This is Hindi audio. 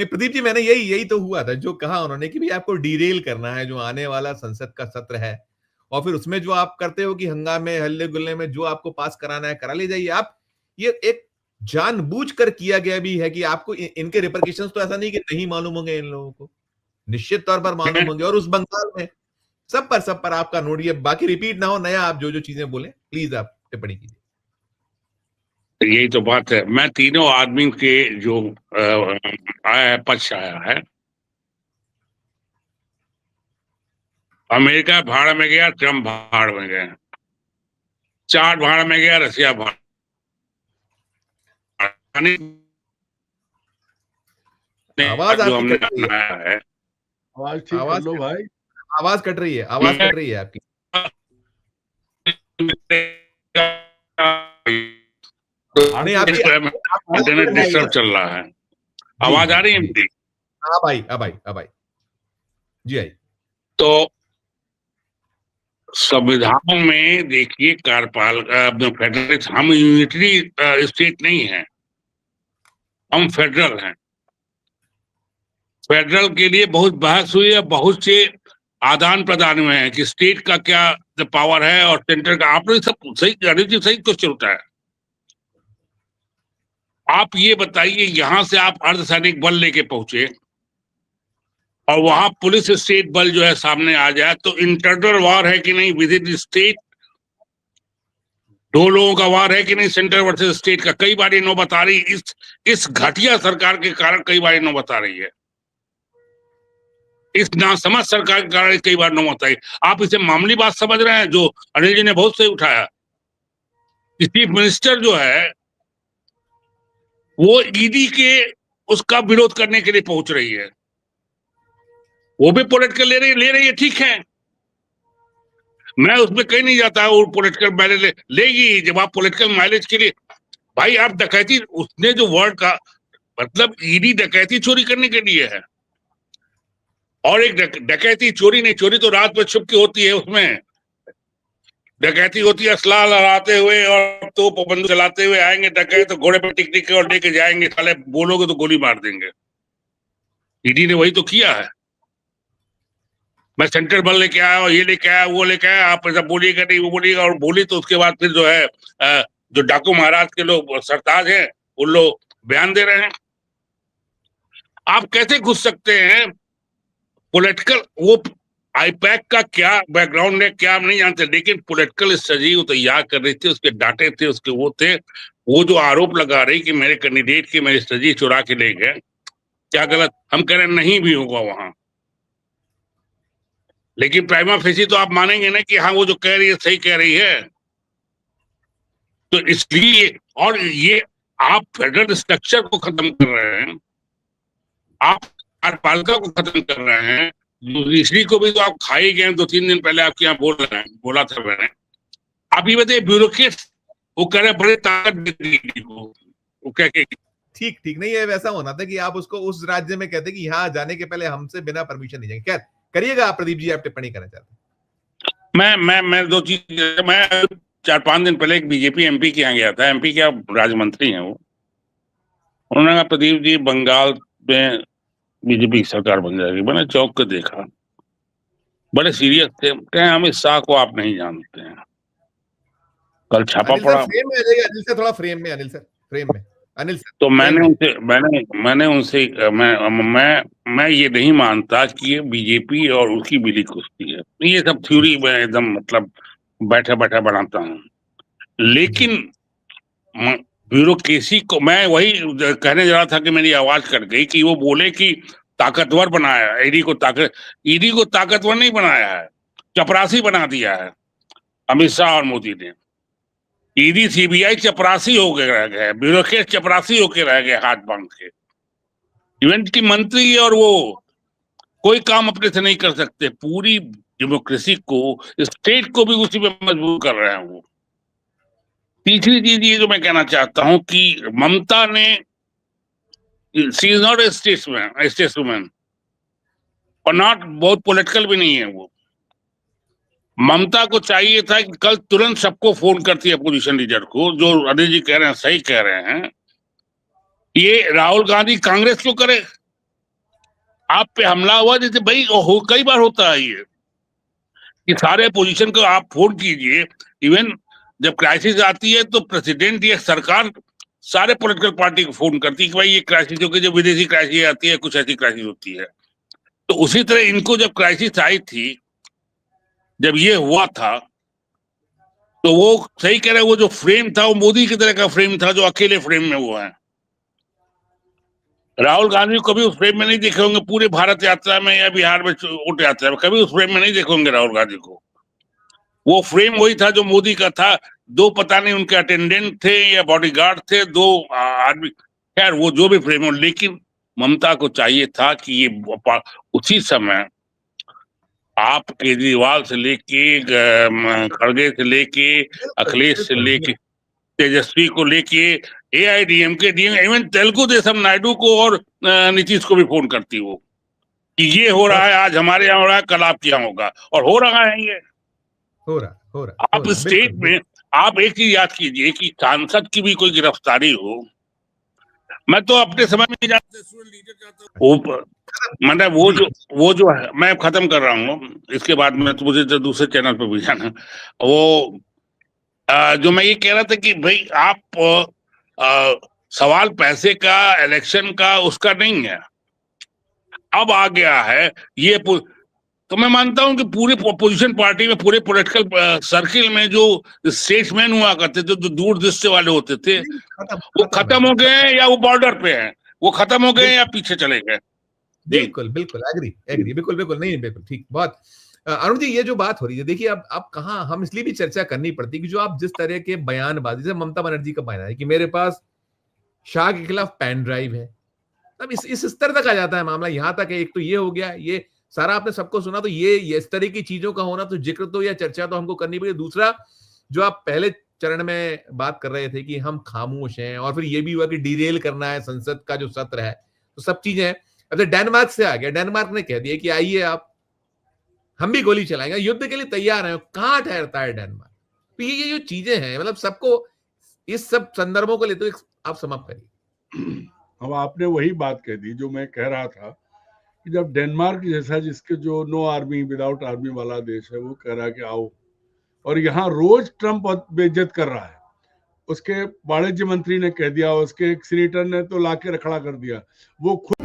नहीं प्रदीप जी, मैंने यही यही तो हुआ था जो कहा उन्होंने कि भाई आपको डीरेल करना है जो आने वाला संसद का सत्र है, और फिर उसमें जो आप करते हो कि हंगामे हल्ले गुल्ले में जो आपको पास कराना है करा ले जाइए आप। ये एक जानबूझकर किया गया भी है कि आपको इनके रिपरकशंस तो ऐसा नहीं कि नहीं मालूम होंगे इन लोगों को, निश्चित तौर पर मालूम होंगे। और उस बंगाल में सब पर आपका नोट, ये बाकी रिपीट ना हो नया आप जो जो चीजें बोले प्लीज आप टिप्पणी कीजिए। यही तो बात है। मैं तीनों आदमी के जो आया है, पक्ष आया है। अमेरिका भाड़ में गया, ट्रम्प भाड़ में गया, चार भाड़ में गया, रसिया भाड़। आवाज जो आपकी हमने कट रही है, अपनाया है, आवाज ठीक कर लो भाई। आवाज कट रही है, आवाज कट रही है आपकी। नहीं आपकी इंटरनेट डिस्टर्ब चल रहा है। आवाज आ रही है मेरी? अब आई, अब आई, अब आई जी, आई। तो संविधान में देखिए, कार्यपाल फेडरल, हम यूनिटरी स्टेट नहीं है, हम फेडरल हैं। फेडरल के लिए बहुत बहस हुई है, बहुत से आदान प्रदान हुए हैं कि स्टेट का क्या पावर है और सेंटर का। आपने सब सही, सही क्वेश्चन उठाया। आप ये बताइए, यहां से आप अर्धसैनिक बल लेके पहुंचे और वहां पुलिस स्टेट बल जो है सामने आ जाए, तो इंटरनल वार है कि नहीं विद इन स्टेट? दो लोगों का वार है कि नहीं, सेंटर वर्सेस स्टेट का? कई बार ये नौबत आ रही, इस घटिया सरकार के कारण कई बार नौबत आ रही है, इस नासमझ सरकार के कारण कई बार नौबत आई। आप इसे मामूली बात समझ रहे हैं, जो अनिल जी ने बहुत सही उठाया। चीफ मिनिस्टर जो है वो ईडी के उसका विरोध करने के लिए पहुंच रही है, वो भी पॉलिटिकल ले रही है, ठीक है, मैं उसमें कहीं नहीं जाता वो पॉलिटिकल माइलेज लेगी। जब आप पॉलिटिकल माइलेज के लिए, भाई आप डकैती, उसने जो वर्ड का मतलब, ईडी डकैती चोरी करने के लिए है, और एक डकैती चोरी नहीं, चोरी तो रात में छुप के होती है, उसमें डकैती होती है असला लड़ाते हुए और तोप बंदूक चलाते हुए आएंगे डकैत, तो घोड़े पर टिक टिक के और लेके जाएंगे, साले बोलोगे तो गोली मार देंगे। ईडी ने वही तो किया है। मैं सेंट्रल बल लेके आया और ये लेके आया वो लेके आया, आप ऐसा बोलिएगा नहीं वो बोलिएगा, और बोली तो उसके बाद फिर जो है जो डाकू महाराज के लोग सरताज हैं उन लोग बयान दे रहे हैं। आप कैसे घुस सकते हैं पॉलिटिकल? वो आईपैक का क्या बैकग्राउंड है क्या हम नहीं जानते, लेकिन पॉलिटिकल स्ट्रेटजी वो तैयार कर रही थी, उसके डाटे थे, उसके वो थे। वो जो आरोप लगा रही कि मेरे कैंडिडेट की मेरी स्ट्रेटजी चुरा के ले गए, क्या गलत? हम कह रहे नहीं भी होगा वहां, लेकिन प्राइमा फेसी तो आप मानेंगे ना कि हाँ वो जो कह रही है सही कह रही है। तो इसलिए, और ये आप फेडरल स्ट्रक्चर को खत्म कर रहे हैं, आप कार्यपालिका को खत्म कर रहे हैं, जुडिशरी को भी तो आप खा ही गए। 2-3 दिन पहले आपके यहाँ बोल रहे हैं, बोला था मैंने। आप ये बताइए, ब्यूरोक्रेट वो कह रहे बड़े ताकत देती वो कह के, ठीक ठीक नहीं है, वैसा होना था कि आप उसको उस राज्य में कहते कि यहाँ जाने के पहले हमसे बिना परमिशन नहीं जाएंगे। खैर करिएगा आप प्रदीप जी, आप टिप्पणी करना चाहते हैं। मैं दो चीज, मैं 4-5 दिन पहले एक बीजेपी एमपी के यहाँ गया था, एमपी क्या राज्य मंत्री हैं वो। उन्होंने कहा प्रदीप जी बंगाल में बीजेपी की सरकार बन जाएगी। मैंने चौक के देखा, बड़े सीरियस थे, कहे अमित शाह को आप नहीं जानते हैं। कल छापा अनिल पड़ा, सर फ्रेम में आ जाइए, अनिल सर थोड़ा फ्रेम में, अनिल सर फ्रेम में, अनिल सर। तो मैंने उनसे मैं ये नहीं मानता कि ये बीजेपी और उसकी मिली कुश्ती है। ये सब थ्योरी में एकदम मतलब बैठा बैठा बनाता हूँ, लेकिन ब्यूरोक्रेसी को मैं वही कहने जा रहा था कि मेरी आवाज कट गई कि वो बोले कि ताकतवर बनाया ईडी को, ईडी को ताकतवर नहीं बनाया है, चपरासी बना दिया है अमित शाह और मोदी ने। ईडी सीबीआई चपरासी होके रह गए, ब्यूरोक्रेट चपरासी होके रह गए हाथ बांध के। इवेंट की मंत्री और वो कोई काम अपने से नहीं कर सकते। पूरी डेमोक्रेसी को, स्टेट को भी उसी में मजबूर कर रहे हैं वो। तीसरी चीज ये जो मैं कहना चाहता हूं कि ममता ने, शी इज नॉट ए स्टेट्सवुमन और नॉट बहुत पॉलिटिकल भी नहीं है वो। ममता को चाहिए था कि कल तुरंत सबको फोन करती है अपोजिशन लीडर को, जो अनिल जी कह रहे हैं सही कह रहे हैं। ये राहुल गांधी कांग्रेस क्यों करे? आप पे हमला हुआ, जैसे भाई कई बार होता है ये कि सारे पोजीशन को आप फोन कीजिए। इवन जब क्राइसिस आती है तो प्रेसिडेंट या सरकार सारे पॉलिटिकल पार्टी को फोन करती है कि भाई ये क्राइसिस, होगी जब विदेशी क्राइसिस आती है, कुछ ऐसी क्राइसिस होती है। तो उसी तरह इनको जब क्राइसिस आई थी, जब ये हुआ था, तो वो सही कह रहे हैं, वो जो फ्रेम था वो मोदी की तरह का फ्रेम था, जो अकेले फ्रेम में वो है। राहुल गांधी को कभी उस फ्रेम में नहीं देखे होंगे, पूरे भारत यात्रा में या बिहार में वोट यात्रा में कभी उस फ्रेम में नहीं देखे होंगे राहुल गांधी को। वो फ्रेम वही था जो मोदी का था। दो पता नहीं उनके अटेंडेंट थे या बॉडीगार्ड थे, दो आदमी, खैर वो जो भी फ्रेम हो। लेकिन ममता को चाहिए था कि ये उसी समय आप केजरीवाल से लेके, खड़गे से लेके, अखिलेश से लेके, तेजस्वी को लेके, AIDMK, इवन तेलुगु देशम नायडू को और नीतीश को भी फोन करती वो कि ये हो रहा है, आज हमारे यहाँ हो रहा है, कल आपके यहाँ होगा, और हो रहा है ये हो रहा आप स्टेट में। आप एक चीज याद कीजिए कि सांसद की भी कोई गिरफ्तारी हो, मैं तो अपने समय में जाता, मतलब वो जो है, मैं खत्म कर रहा हूँ, इसके बाद में तो मुझे दूसरे चैनल पर भी जाना। वो जो मैं ये कह रहा था कि भाई आप सवाल पैसे का, इलेक्शन का, उसका नहीं है। अब आ गया है ये, तो मैं मानता हूं कि पूरे अपोजिशन पार्टी में, पूरे पॉलिटिकल सर्किल में जो स्टेट्समैन हुआ करते थे, जो दूर दृष्टि वाले होते थे, वो खत्म हो गए हैं या वो बॉर्डर पे हैं, वो खत्म हो गए या पीछे चले गए। बिल्कुल एग्री बिल्कुल नहीं, बिल्कुल ठीक। बहुत अरुण जी, ये जो बात हो रही है, देखिए अब कहाँ हम इसलिए भी चर्चा करनी पड़ती है कि जो आप जिस तरह के बयानबाजी, जैसे ममता बनर्जी का बयान है कि मेरे पास शाह के खिलाफ पेन ड्राइव है, तब इस स्तर तक आ जाता है मामला। यहां तक एक तो ये हो गया, ये सारा आपने सबको सुना, तो ये इस तरह की चीजों का होना, तो जिक्र तो या चर्चा तो हमको करनी पड़ेगी। दूसरा, जो आप पहले चरण में बात कर रहे थे कि हम खामोश हैं, और फिर ये भी हुआ कि डिरेल करना है संसद का जो सत्र है, तो सब चीजें हैं। अब डेनमार्क से आ गया, डेनमार्क ने कह दिया कि आइए आप, हम भी गोली चलाएंगे, युद्ध के लिए तैयार हैं। कहां ठहरता है डेनमार्क? तो ये जो चीजें हैं, मतलब सबको इस सब संदर्भों को लेते हुए आप समाप्त करिए। अब आपने वही बात कह दी जो मैं कह रहा था कि जब डेनमार्क जैसा, जिसके जो नो आर्मी विदाउट आर्मी वाला देश है, वो कह रहा है कि आओ, और यहाँ रोज ट्रंप बेइज्जत कर रहा है। उसके वाणिज्य मंत्री ने कह दिया, उसके एक सीनेटर ने तो लाके खड़ा कर दिया, वो खुद